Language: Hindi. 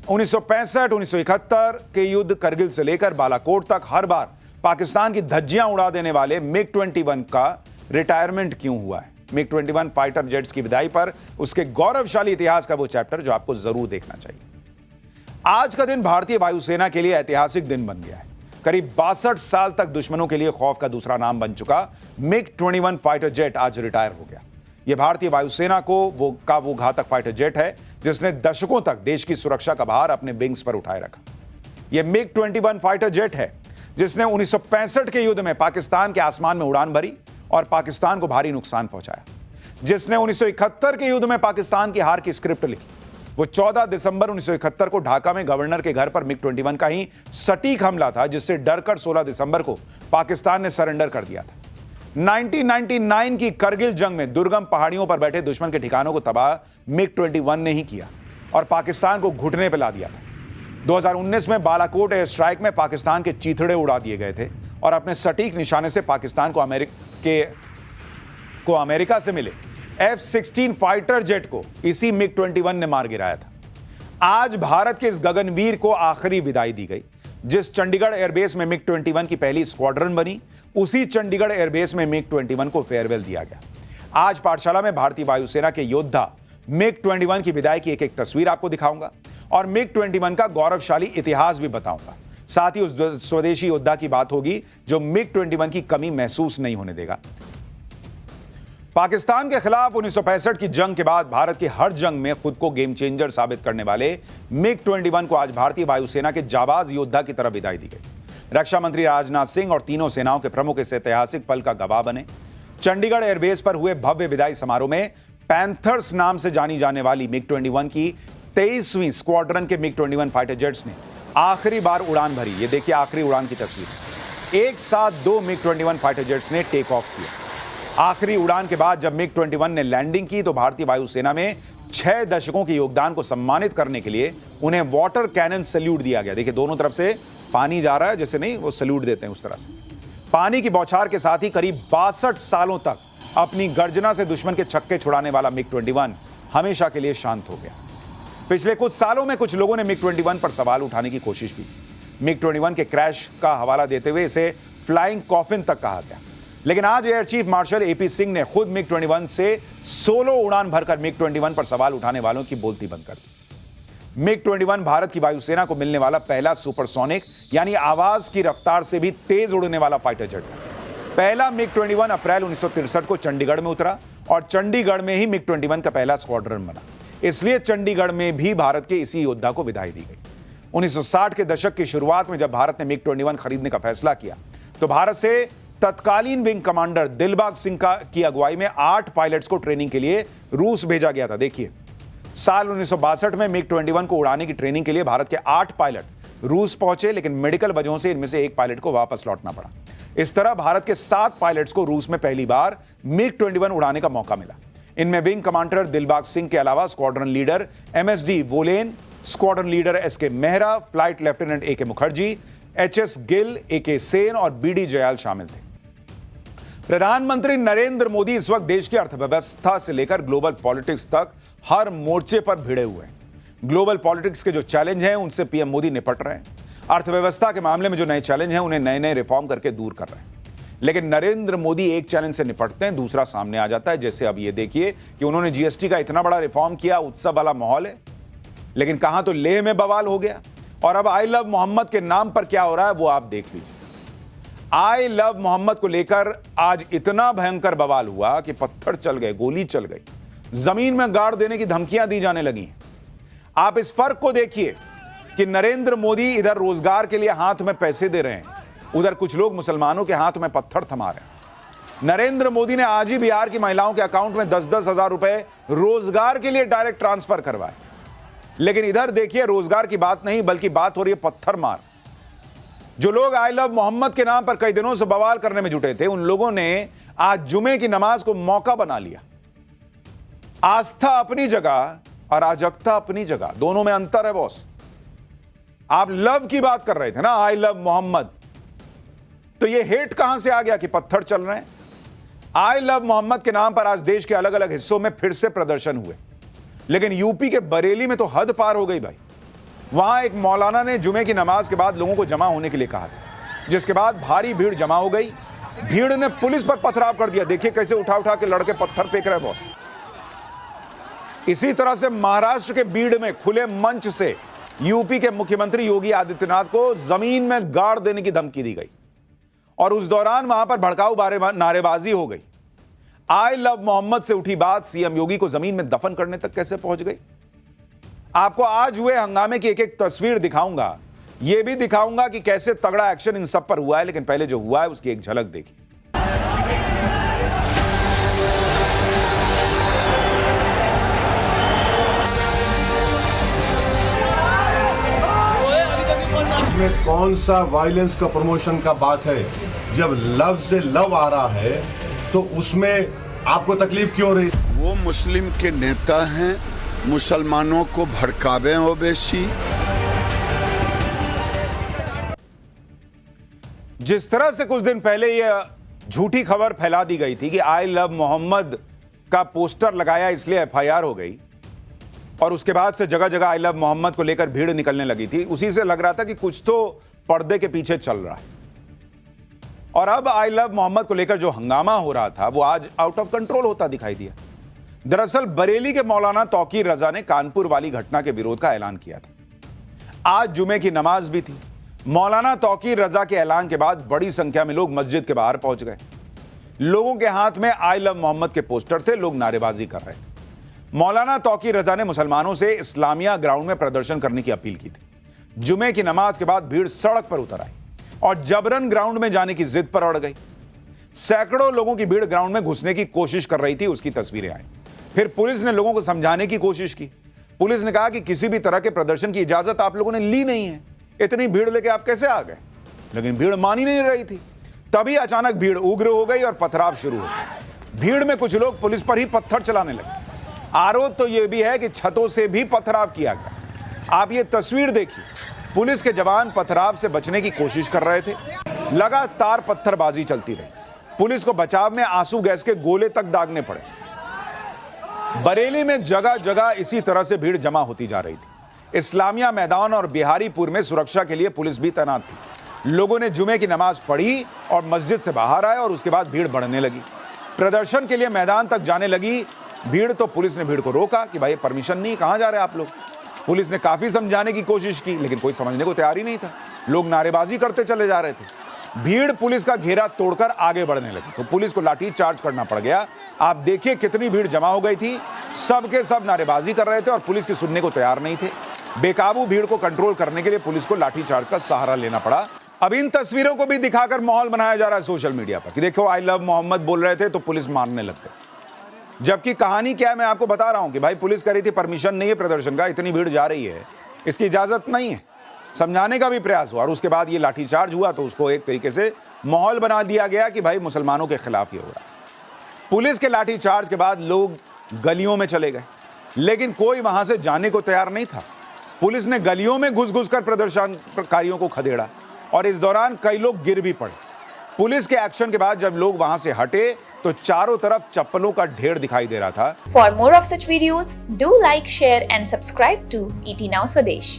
1965, 1971 के युद्ध करगिल से लेकर बालाकोट तक हर बार पाकिस्तान की धज्जियां उड़ा देने वाले मिग 21 का रिटायरमेंट क्यों हुआ है? मिग 21 फाइटर जेट्स की विदाई पर उसके गौरवशाली इतिहास का वो चैप्टर जो आपको जरूर देखना चाहिए। आज का दिन भारतीय वायुसेना के लिए ऐतिहासिक दिन बन गया है। करीब 62 साल तक दुश्मनों के लिए खौफ का दूसरा नाम बन चुका मिग 21 फाइटर जेट आज रिटायर हो गया। यह भारतीय वायुसेना को वो घातक फाइटर जेट है जिसने दशकों तक देश की सुरक्षा का भार अपने विंग्स पर उठाए रखा। यह मिग 21 फाइटर जेट है जिसने 1965 के युद्ध में पाकिस्तान के आसमान में उड़ान भरी और पाकिस्तान को भारी नुकसान पहुंचाया, जिसने 1971 के युद्ध में पाकिस्तान की हार की स्क्रिप्ट लिखी। वो 14 दिसंबर 1971 को ढाका में गवर्नर के घर पर मिग 21 का ही सटीक हमला था, जिससे डरकर 16 दिसंबर को पाकिस्तान ने सरेंडर कर दिया था। 1999 की करगिल जंग में दुर्गम पहाड़ियों पर बैठे दुश्मन के ठिकानों को तबाह मिग 21 ने ही किया और पाकिस्तान को घुटने पर ला दिया था। 2019 में बालाकोट एयर स्ट्राइक में पाकिस्तान के चीथड़े उड़ा दिए गए थे और अपने सटीक निशाने से पाकिस्तान को अमेरिका से मिले F-16 फाइटर जेट को इसी मिग 21 ने मार गिराया था। आज भारत के इस गगनवीर को आखिरी विदाई दी गई। जिस चंडीगढ़ एयरबेस में मिग 21 की पहली स्क्वाड्रन बनी, उसी चंडीगढ़ एयरबेस में मिग 21 को फेयरवेल दिया गया। आज पाठशाला में भारतीय वायुसेना के योद्धा मिग 21 की विदाई की एक तस्वीर आपको दिखाऊंगा और मिग 21 का गौरवशाली इतिहास भी बताऊंगा। साथ ही उस स्वदेशी योद्धा की बात होगी जो मिग 21 की कमी महसूस नहीं होने देगा। पाकिस्तान के खिलाफ 1965 की जंग के बाद भारत की हर जंग में खुद को गेम चेंजर साबित करने वाले मिग 21 को आज भारतीय वायुसेना के जाबाज योद्धा की तरफ विदाई दी गई। रक्षा मंत्री राजनाथ सिंह और तीनों सेनाओं के प्रमुख इस ऐतिहासिक पल का गवाह बने। चंडीगढ़ एयरबेस पर हुए भव्य विदाई समारोह में पैंथर्स नाम से जानी जाने वाली मिग 21 की 23वीं स्क्वाड्रन के मिग 21 फाइटर जेट्स ने आखिरी बार उड़ान भरी। ये देखिए आखिरी उड़ान की तस्वीर। एक साथ 2 मिग 21 फाइटर जेट्स ने टेक ऑफ किया। आखिरी उड़ान के बाद जब मिग 21 ने लैंडिंग की तो भारतीय वायुसेना में 6 दशकों के योगदान को सम्मानित करने के लिए उन्हें वाटर कैनन सैल्यूट दिया गया। देखिए दोनों तरफ से पानी जा रहा है, जैसे नहीं वो सैल्यूट देते हैं उस तरह से। पानी की बौछार के साथ ही करीब 62 सालों तक अपनी गर्जना से दुश्मन के छक्के छुड़ाने वाला मिग 21 हमेशा के लिए शांत हो गया। पिछले कुछ सालों में कुछ लोगों ने मिग 21 पर सवाल उठाने की कोशिश भी की। मिग 21 के क्रैश का हवाला देते हुए इसे फ्लाइंग कॉफिन तक कहा गया, लेकिन आज air chief marshal AP Singh ने खुद मिग 21 से सोलो उड़ान भरकर मिग 21 पर सवाल उठाने वालों की बोलती बंद कर दी। मिग 21 भारत की वायुसेना को मिलने वाला पहला सुपरसोनिक यानी आवाज की रफ्तार से भी तेज उड़ने वाला फाइटर जेट था। पहला मिग 21 अप्रैल 1963 को चंडीगढ़ में उतरा और चंडीगढ़ में ही मिग 21 का पहला स्क्वाड्रन बना। इसलिए चंडीगढ़ में भी भारत के इसी योद्धा को विदाई दी गई। 1960 के दशक की शुरुआत में जब भारत ने मिग 21 खरीदने का फैसला किया तो भारत से तत्कालीन विंग कमांडर दिलबाग सिंह की अगुवाई में 8 पायलट्स को ट्रेनिंग के लिए रूस भेजा गया था। देखिए साल 1962 में मिग 21 को उड़ाने की ट्रेनिंग के लिए भारत के 8 पायलट रूस पहुंचे, लेकिन मेडिकल वजहों से इनमें से एक पायलट को वापस लौटना पड़ा। इस तरह भारत के 7 पायलट्स को रूस में पहली बार मिग 21 उड़ाने का मौका मिला। इनमें विंग कमांडर दिलबाग सिंह के अलावा squadron leader MSD woollen, squadron leader SK Mehra, flight lieutenant AK Mukherjee, HS Gill, AK Sen और BD जयाल शामिल थे। प्रधानमंत्री नरेंद्र मोदी इस वक्त देश की अर्थव्यवस्था से लेकर ग्लोबल पॉलिटिक्स तक हर मोर्चे पर भिड़े हुए हैं। ग्लोबल पॉलिटिक्स के जो चैलेंज हैं उनसे PM मोदी निपट रहे हैं। अर्थव्यवस्था के मामले में जो नए चैलेंज हैं उन्हें नए नए रिफॉर्म करके दूर कर रहे हैं। लेकिन नरेंद्र मोदी एक चैलेंज से निपटते हैं, दूसरा सामने आ जाता है। जैसे अब ये देखिए कि उन्होंने GST का इतना बड़ा रिफॉर्म किया, उत्सव वाला माहौल है, लेकिन कहां तो लेह में बवाल हो गया और अब आई लव मोहम्मद के नाम पर क्या हो रहा है वो आप देख लीजिए। आई लव मोहम्मद को लेकर आज इतना भयंकर बवाल हुआ कि पत्थर चल गए, गोली चल गई, जमीन में गाड़ देने की धमकियां दी जाने लगी। आप इस फर्क को देखिए कि नरेंद्र मोदी इधर रोजगार के लिए हाथ में पैसे दे रहे हैं, उधर कुछ लोग मुसलमानों के हाथ में पत्थर थमा रहे हैं। नरेंद्र मोदी ने आज ही बिहार की महिलाओं के अकाउंट में 10-10 हजार रुपए रोजगार के लिए डायरेक्ट ट्रांसफर करवाए, लेकिन इधर देखिए रोजगार की बात नहीं बल्कि बात हो रही है पत्थर मार। जो लोग आई लव मोहम्मद के नाम पर कई दिनों से बवाल करने में जुटे थे, उन लोगों ने आज जुमे की नमाज को मौका बना लिया। आस्था अपनी जगह और अराजकता अपनी जगह, दोनों में अंतर है बॉस। आप लव की बात कर रहे थे ना, आई लव मोहम्मद, तो ये हेट कहां से आ गया कि पत्थर चल रहे हैं? आई लव मोहम्मद के नाम पर आज देश के अलग अलग हिस्सों में फिर से प्रदर्शन हुए, लेकिन यूपी के बरेली में तो हद पार हो गई भाई। वहां एक मौलाना ने जुमे की नमाज के बाद लोगों को जमा होने के लिए कहा था, जिसके बाद भारी भीड़ जमा हो गई। भीड़ ने पुलिस पर पथराव कर दिया। देखिए कैसे उठा उठा के लड़के पत्थर फेंक रहे बॉस। इसी तरह से महाराष्ट्र के बीड़ में खुले मंच से यूपी के मुख्यमंत्री योगी आदित्यनाथ को जमीन में गाड़ देने की धमकी दी गई और उस दौरान वहां पर भड़काऊ नारेबाजी हो गई। आई लव मोहम्मद से उठी बात सीएम योगी को जमीन में दफन करने तक कैसे पहुंच गई। आपको आज हुए हंगामे की एक एक तस्वीर दिखाऊंगा। यह भी दिखाऊंगा कि कैसे तगड़ा एक्शन इन सब पर हुआ है, लेकिन पहले जो हुआ है उसकी एक झलक देखिए। इसमें कौन सा वायलेंस का प्रमोशन का बात है? जब लव से लव आ रहा है तो उसमें आपको तकलीफ क्यों रही? वो मुस्लिम के नेता हैं, मुसलमानों को भड़कावे ओवैसी। जिस तरह से कुछ दिन पहले यह झूठी खबर फैला दी गई थी कि आई लव मोहम्मद का पोस्टर लगाया इसलिए एफआईआर हो गई और उसके बाद से जगह जगह आई लव मोहम्मद को लेकर भीड़ निकलने लगी थी, उसी से लग रहा था कि कुछ तो पर्दे के पीछे चल रहा है। और अब आई लव मोहम्मद को लेकर जो हंगामा हो रहा था वो आज आउट ऑफ कंट्रोल होता दिखाई दिया। दरअसल बरेली के मौलाना तौकीर रजा ने कानपुर वाली घटना के विरोध का ऐलान किया था। आज जुमे की नमाज भी थी। मौलाना तौकीर रजा के ऐलान के बाद बड़ी संख्या में लोग मस्जिद के बाहर पहुंच गए। लोगों के हाथ में आई लव मोहम्मद के पोस्टर थे, लोग नारेबाजी कर रहे थे। मौलाना तौकीर रजा ने मुसलमानों से इस्लामिया ग्राउंड में प्रदर्शन करने की अपील की थी। जुमे की नमाज के बाद भीड़ सड़क पर उतर आई और जबरन ग्राउंड में जाने की जिद पर अड़ गई। सैकड़ों लोगों की भीड़ ग्राउंड में घुसने की कोशिश कर रही थी, उसकी तस्वीरें आई। फिर पुलिस ने लोगों को समझाने की कोशिश की। पुलिस ने कहा कि किसी भी तरह के प्रदर्शन की इजाजत आप लोगों ने ली नहीं है, इतनी भीड़ लेके आप कैसे आ गए? लेकिन भीड़ मान ही नहीं रही थी। तभी अचानक भीड़ उग्र हो गई और पथराव शुरू हो गया। भीड़ में कुछ लोग पुलिस पर ही पत्थर चलाने लगे। आरोप तो यह भी है कि छतों से भी पथराव किया गया। आप ये तस्वीर देखिए, पुलिस के जवान पथराव से बचने की कोशिश कर रहे थे। लगातार पत्थरबाजी चलती रही। पुलिस को बचाव में आंसू गैस के गोले तक दागने पड़े। बरेली में जगह जगह इसी तरह से भीड़ जमा होती जा रही थी। इस्लामिया मैदान और बिहारीपुर में सुरक्षा के लिए पुलिस भी तैनात थी। लोगों ने जुमे की नमाज पढ़ी और मस्जिद से बाहर आए और उसके बाद भीड़ बढ़ने लगी। प्रदर्शन के लिए मैदान तक जाने लगी भीड़, तो पुलिस ने भीड़ को रोका कि भाई परमिशन नहीं, कहां जा रहे हैं आप लोग। पुलिस ने काफी समझाने की कोशिश की, लेकिन कोई समझने को तैयार ही नहीं था। लोग नारेबाजी करते चले जा रहे थे। भीड़ पुलिस का घेरा तोड़कर आगे बढ़ने लगी तो पुलिस को लाठी चार्ज करना पड़ गया। आप देखिए कितनी भीड़ जमा हो गई थी। सबके सब नारेबाजी कर रहे थे और पुलिस की सुनने को तैयार नहीं थे। बेकाबू भीड़ को कंट्रोल करने के लिए पुलिस को लाठीचार्ज का सहारा लेना पड़ा। अब इन तस्वीरों को भी दिखाकर माहौल बनाया जा रहा है सोशल मीडिया पर कि देखो आई लव मोहम्मद बोल रहे थे तो पुलिस मारने लग गई। जबकि कहानी क्या है मैं आपको बता रहा हूं कि भाई पुलिस कह रही थी परमिशन नहीं है प्रदर्शन का, इतनी भीड़ जा रही है, इसकी इजाजत नहीं है। समझाने का भी प्रयास हुआ और उसके बाद ये लाठीचार्ज हुआ तो उसको एक तरीके से माहौल बना दिया गया कि भाई मुसलमानों के खिलाफ ये हो रहा है। पुलिस के लाठीचार्ज के बाद लोग गलियों में चले गए, लेकिन कोई वहां से जाने को तैयार नहीं था। पुलिस ने गलियों में घुस घुस कर प्रदर्शनकारियों को खदेड़ा और इस दौरान कई लोग गिर भी पड़े। पुलिस के एक्शन के बाद जब लोग वहां से हटे तो चारों तरफ चप्पलों का ढेर दिखाई दे रहा था। For more of such videos, do like, share and subscribe to ET Now Swadesh.